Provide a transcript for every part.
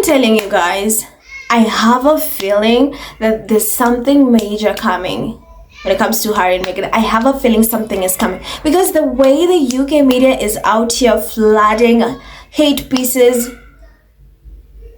telling you guys, I have a feeling that there's something major coming when it comes to Harry and Meghan. I have a feeling something is coming because the way the UK media is out here flooding hate pieces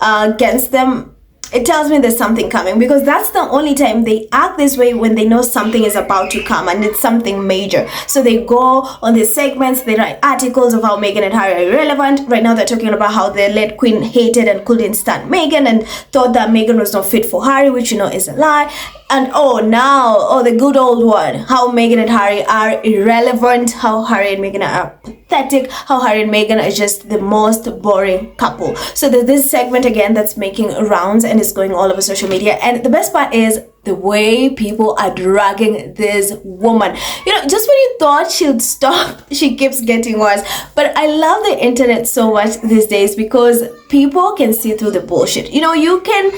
against them, it tells me there's something coming, because that's the only time they act this way, when they know something is about to come and it's something major. So they go on these segments, they write articles of how Meghan and Harry are irrelevant. Right now they're talking about how the late queen hated and couldn't stand Meghan and thought that Meghan was not fit for Harry, which you know is a lie. And now the good old one, how Meghan and Harry are irrelevant, how Harry and Meghan are pathetic, how Harry and Meghan are just the most boring couple. So there's this segment again that's making rounds and it's going all over social media. And the best part is the way people are dragging this woman. You know, just when you thought she'd stop, she keeps getting worse. But I love the internet so much these days because people can see through the bullshit. You know, you can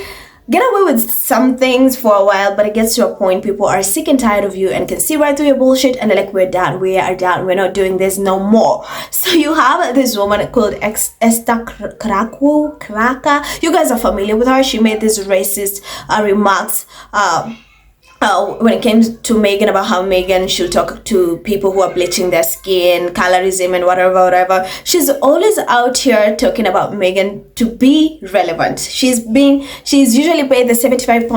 get away with some things for a while, but it gets to a point people are sick and tired of you and can see right through your bullshit, and they're like, we are done, we're not doing this no more. So you have this woman called Esther Kraka. You guys are familiar with her. She made these racist remarks when it came to Meghan, about how Meghan should talk to people who are bleaching their skin, colorism and whatever. She's always out here talking about Meghan to be relevant. She's usually paid the 75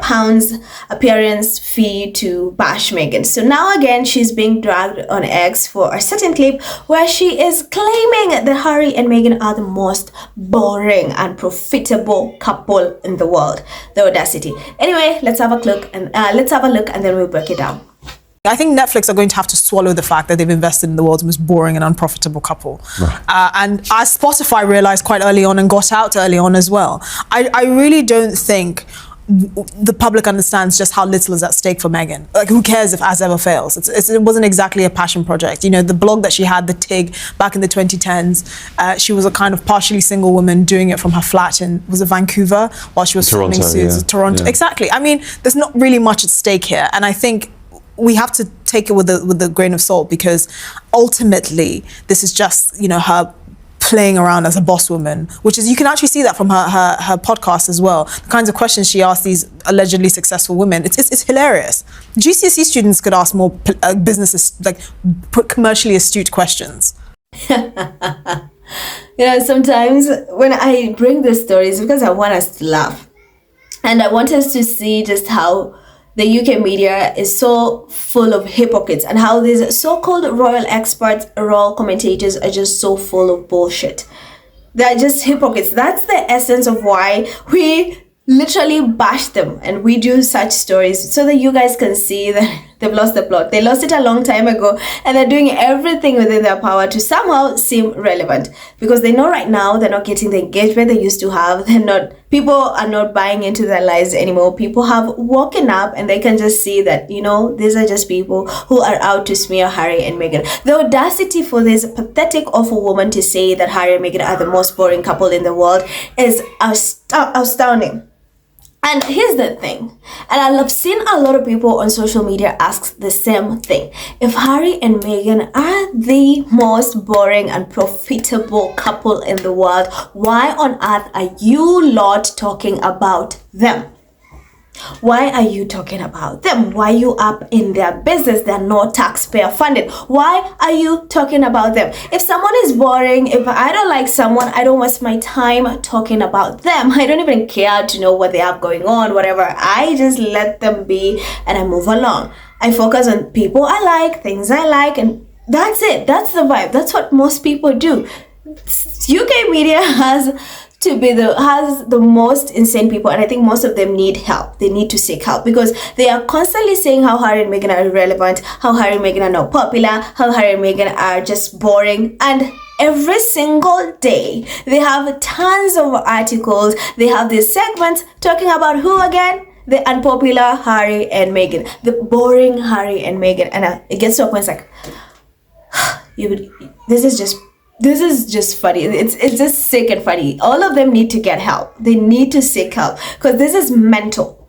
pounds appearance fee to bash Meghan. So now again, she's being dragged on X for a certain clip where she is claiming that Harry and Meghan are the most boring and profitable couple in the world. The audacity. Anyway, let's have a look and then we'll break it down. I think Netflix are going to have to swallow the fact that they've invested in the world's most boring and unprofitable couple. Right. And as Spotify realized quite early on and got out early on as well, I really don't think the public understands just how little is at stake for Meghan. Like, who cares if As Ever fails? It wasn't exactly a passion project. You know, the blog that she had, The Tig, back in the 2010s, she was a kind of partially single woman doing it from her flat in, was it Vancouver? While she was filming Suits in Toronto. Yeah. Exactly. I mean, there's not really much at stake here. And I think we have to take it with a grain of salt, because ultimately this is just, you know, her playing around as a boss woman, which is, you can actually see that from her podcast as well. The kinds of questions she asks these allegedly successful women, it's hilarious. GCSE students could ask more business, like commercially astute questions. You know, sometimes when I bring these stories, because I want us to laugh, and I want us to see just how the UK media is so full of hypocrites, and how these so-called royal experts, royal commentators are just so full of bullshit. They're just hypocrites. That's the essence of why we literally bash them and we do such stories, so that you guys can see that they've lost the plot. They lost it a long time ago, and they're doing everything within their power to somehow seem relevant, because they know right now they're not getting the engagement they used to have. People are not buying into their lies anymore. People have woken up and they can just see that, you know, these are just people who are out to smear Harry and Meghan. The audacity for this pathetic, awful woman to say that Harry and Meghan are the most boring couple in the world is astounding. And here's the thing, and I've seen a lot of people on social media ask the same thing. If Harry and Meghan are the most boring and profitable couple in the world, why on earth are you lot talking about them? Why are you talking about them? Why are you up in their business? They're not taxpayer funded. Why are you talking about them? If someone is boring, if I don't like someone, I don't waste my time talking about them. I don't even care to know what they have going on, whatever. I just let them be and I move along. I focus on people I like, things I like, and that's it. That's the vibe. That's what most people do. UK media has the most insane people, and I think most of them need help. They need to seek help, because they are constantly saying how Harry and Meghan are irrelevant, how Harry and Meghan are not popular, how Harry and Meghan are just boring, and every single day they have tons of articles. They have these segments talking about who again? The unpopular Harry and Meghan, the boring Harry and Meghan, and it gets to a point, it's like, this is just funny. It's just sick and funny. All of them need to get help. They need to seek help, because this is mental.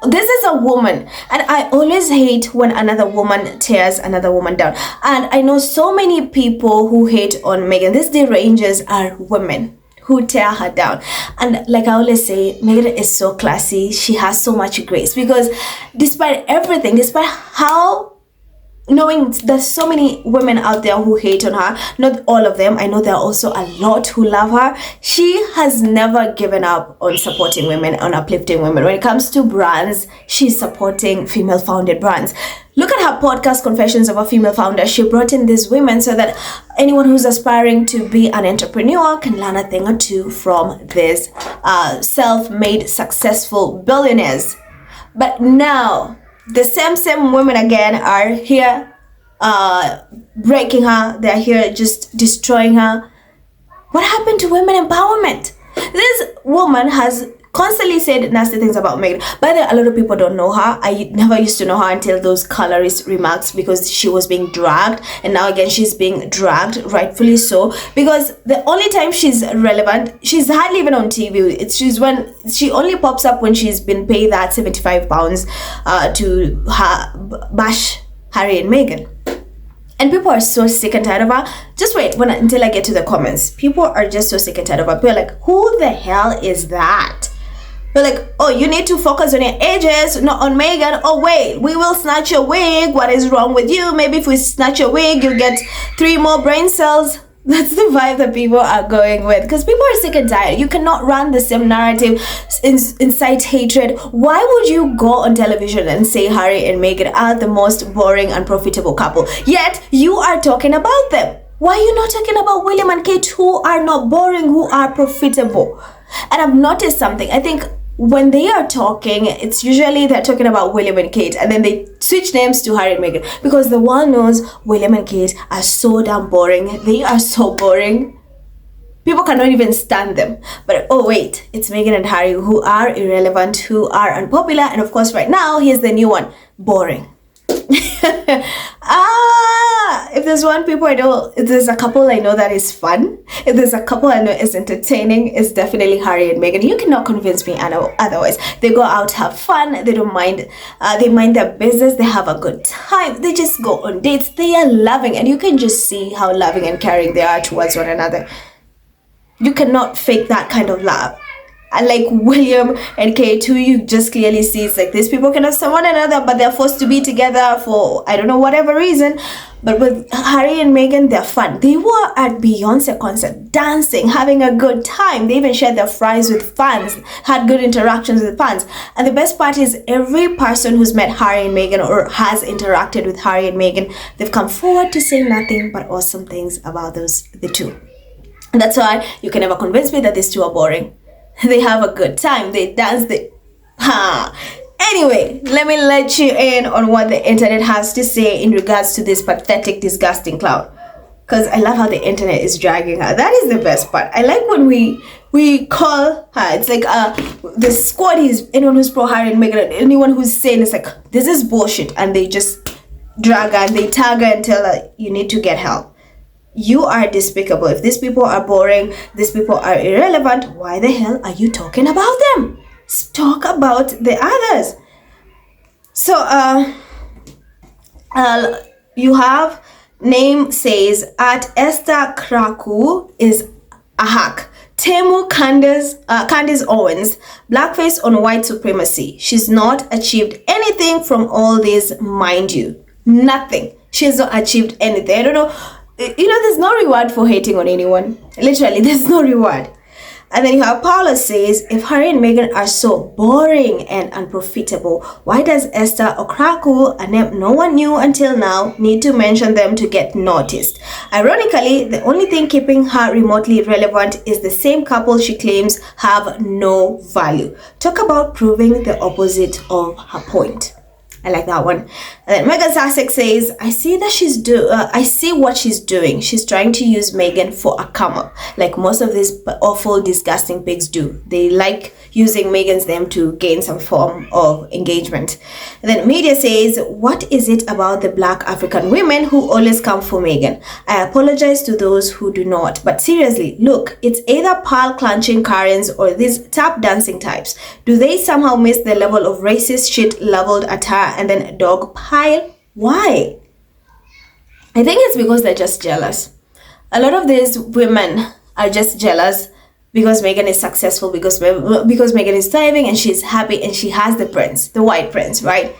This is a woman, and I always hate when another woman tears another woman down. And I know so many people who hate on Meghan. These derangers are women who tear her down. And like I always say, Meghan is so classy. She has so much grace, because despite everything, despite how, knowing there's so many women out there who hate on her, not all of them, I know there are also a lot who love her, she has never given up on supporting women, on uplifting women. When it comes to brands, she's supporting female founded brands. Look at her podcast, Confessions of a Female Founder. She brought in these women so that anyone who's aspiring to be an entrepreneur can learn a thing or two from these self-made successful billionaires. But now the same women again are here breaking her. They're here just destroying her. What happened to women empowerment? This woman has constantly said nasty things about Meghan. By the way, a lot of people don't know her. I never used to know her until those colorist remarks, because she was being dragged, and now again she's being dragged, rightfully so, because the only time she's relevant, she's hardly even on TV. She's when she only pops up when she's been paid that £75 to bash Harry and Meghan. And people are so sick and tired of her. Just wait until I get to the comments. People are just so sick and tired of her. People are like, who the hell is that? They're like, oh, you need to focus on your ages, not on Meghan. Oh, wait, we will snatch your wig. What is wrong with you? Maybe if we snatch your wig, you'll get 3 more brain cells. That's the vibe that people are going with, because people are sick and tired. You cannot run the same narrative, incite hatred. Why would you go on television and say Harry and Meghan are the most boring and profitable couple, yet you are talking about them? Why are you not talking about William and Kate, who are not boring, who are profitable? And I've noticed something. I think when they are talking, it's usually they're talking about William and Kate, and then they switch names to Harry and Meghan, because the world knows William and Kate are so damn boring. They are so boring. People cannot even stand them. But oh wait, it's Meghan and Harry who are irrelevant, who are unpopular, and of course right now, here's the new one, boring. If there's if there's a couple I know that is fun, if there's a couple I know is entertaining, it's definitely Harry and Meghan. You cannot convince me otherwise. They go out, have fun, they don't mind, they mind their business, they have a good time, they just go on dates, they are loving, and you can just see how loving and caring they are towards one another. You cannot fake that kind of love. And like William and Kate, who you just clearly see, it's like these people can have one another, but they're forced to be together for, I don't know, whatever reason. But with Harry and Meghan, they're fun. They were at Beyonce concert, dancing, having a good time. They even shared their fries with fans, had good interactions with fans. And the best part is every person who's met Harry and Meghan or has interacted with Harry and Meghan, they've come forward to say nothing but awesome things about the two. And that's why you can never convince me that these two are boring. They have a good time. They dance. Anyway, let me let you in on what the internet has to say in regards to this pathetic, disgusting clown. Because I love how the internet is dragging her. That is the best part. I like when we call her. It's like the squad is anyone who's pro Harry and Meghan, anyone who's saying it's like this is bullshit, and they just drag her and they tag her and tell her you need to get help. You are despicable. If these people are boring, these people are irrelevant, why the hell are you talking about them? Talk about the others. So, you have name says at Esther Kraku is a hack. Temu Candace Owens, blackface on white supremacy. She's not achieved anything from all this, mind you. Nothing. She's not achieved anything. I don't know. There's no reward for hating on anyone. Literally, there's no reward. And then you have Paula says, if Harry and Meghan are so boring and unprofitable, why does Esther Okraku, a name no one knew until now, need to mention them to get noticed? Ironically, the only thing keeping her remotely relevant is the same couple she claims have no value. Talk about proving the opposite of her point. I like that one. And then Megan Sussex says, I see what she's doing. She's trying to use Meghan for a come up, like most of these awful, disgusting pigs do. They like using Meghan's name to gain some form of engagement. And then media says, what is it about the Black African women who always come for Meghan? I apologize to those who do not, but seriously, look, it's either pearl clenching Karens or these tap dancing types. Do they somehow miss the level of racist shit leveled at her and then dog pile? Why? I think it's because they're just jealous. A lot of these women are just jealous because Meghan is successful, because Meghan is thriving and she's happy and she has the prince, the white prince, right?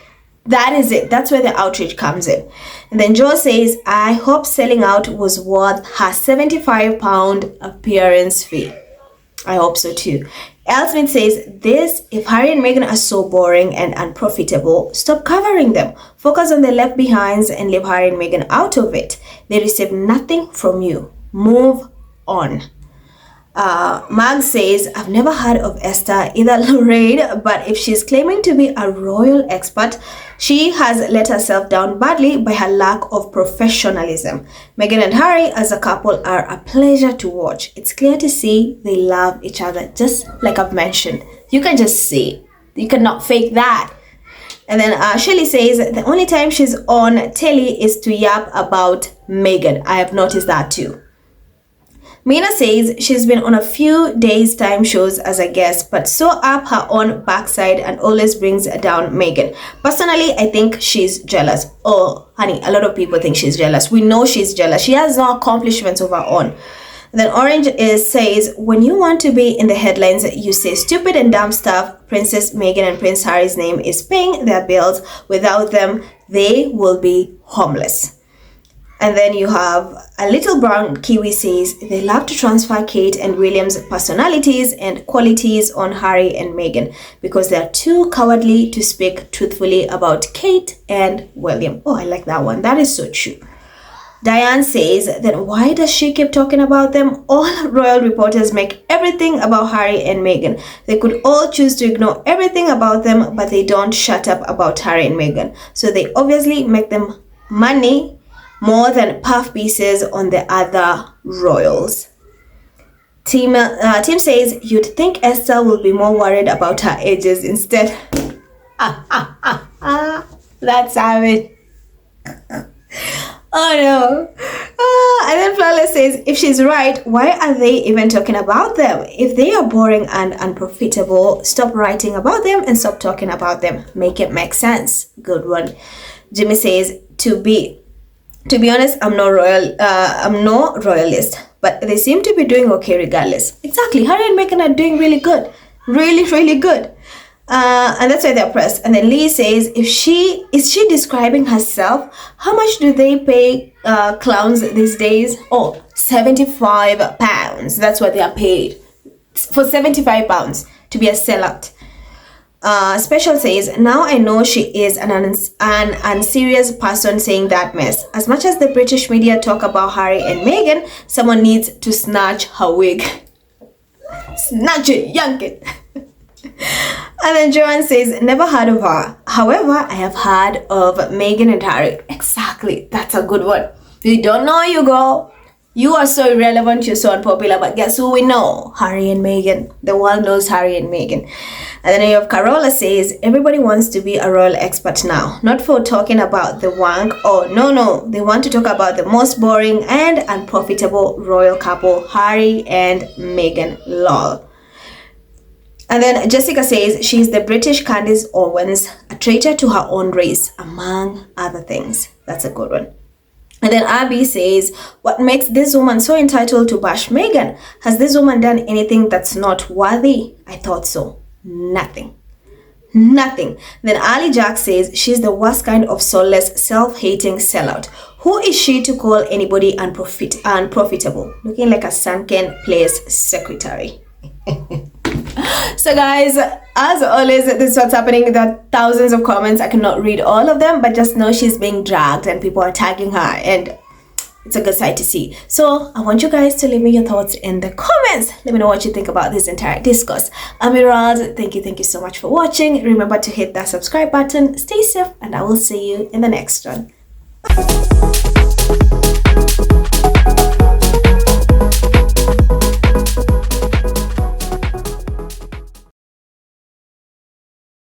That is it. That's where the outrage comes in. And then Joe says, I hope selling out was worth her £75 appearance fee. I hope so too. L. Smith says, if Harry and Meghan are so boring and unprofitable, stop covering them. Focus on the left behinds and leave Harry and Meghan out of it. They receive nothing from you. Move on. Mag says, I've never heard of Esther, either Lorraine, but if she's claiming to be a royal expert, she has let herself down badly by her lack of professionalism. Meghan and Harry as a couple are a pleasure to watch. It's clear to see they love each other, just like I've mentioned. You can just see. You cannot fake that. And then Shelley says, the only time she's on telly is to yap about Meghan. I have noticed that too. Mina says she's been on a few days time shows as a guest, but so up her own backside and always brings down Meghan. Personally, I think she's jealous. Oh, honey, a lot of people think she's jealous. We know she's jealous. She has no accomplishments of her own. And then Orange says, when you want to be in the headlines, you say stupid and dumb stuff. Princess Meghan and Prince Harry's name is paying their bills. Without them, they will be homeless. And then you have a little brown Kiwi says, they love to transfer Kate and William's personalities and qualities on Harry and Meghan because they're too cowardly to speak truthfully about Kate and William. Oh, I like that one. That is so true. Diane says, then why does she keep talking about them? All royal reporters make everything about Harry and Meghan. They could all choose to ignore everything about them, but they don't shut up about Harry and Meghan. So they obviously make them money more than puff pieces on the other royals. Tim says, you'd think Esther will be more worried about her ages instead. That's savage. Oh no. And then Flawless says, if she's right, why are they even talking about them? If they are boring and unprofitable, stop writing about them and stop talking about them. Make it make sense. Good one. Jimmy says, to be honest, I'm no royalist, but they seem to be doing okay regardless. Exactly. Harry and Meghan are doing really good. Really, really good. And that's why they're pressed. And then Lee says, is she describing herself? How much do they pay clowns these days? Oh, £75. That's what they are paid. For £75 to be a sellout. Special says, now I know she is an unserious person saying that mess. As much as the British media talk about Harry and Meghan, someone needs to snatch her wig. Snatch it, yank it. And then Joanne says, never heard of her. However, I have heard of Meghan and Harry. Exactly, that's a good one. You don't know, you go. You are so irrelevant, you're so unpopular, but guess who we know? Harry and Meghan. The world knows Harry and Meghan. And then you have Carola says, everybody wants to be a royal expert now. Not for talking about the wank. Oh, no. They want to talk about the most boring and unprofitable royal couple, Harry and Meghan. Lol. And then Jessica says, she's the British Candace Owens, a traitor to her own race, among other things. That's a good one. And then Abby says, what makes this woman so entitled to bash Meghan? Has this woman done anything that's not worthy? I thought so. Nothing. Then Ali Jack says, she's the worst kind of soulless, self-hating sellout. Who is she to call anybody unprofitable? Looking like a sunken place secretary. So guys, as always, this is what's happening. There are thousands of comments. I cannot read all of them, but just know she's being dragged and people are tagging her, and it's a good sight to see. So I want you guys to leave me your thoughts in the comments. Let me know what you think about this entire discourse. I'm Emerald. Thank you so much for watching. Remember to hit that subscribe button. Stay safe, and I will see you in the next one.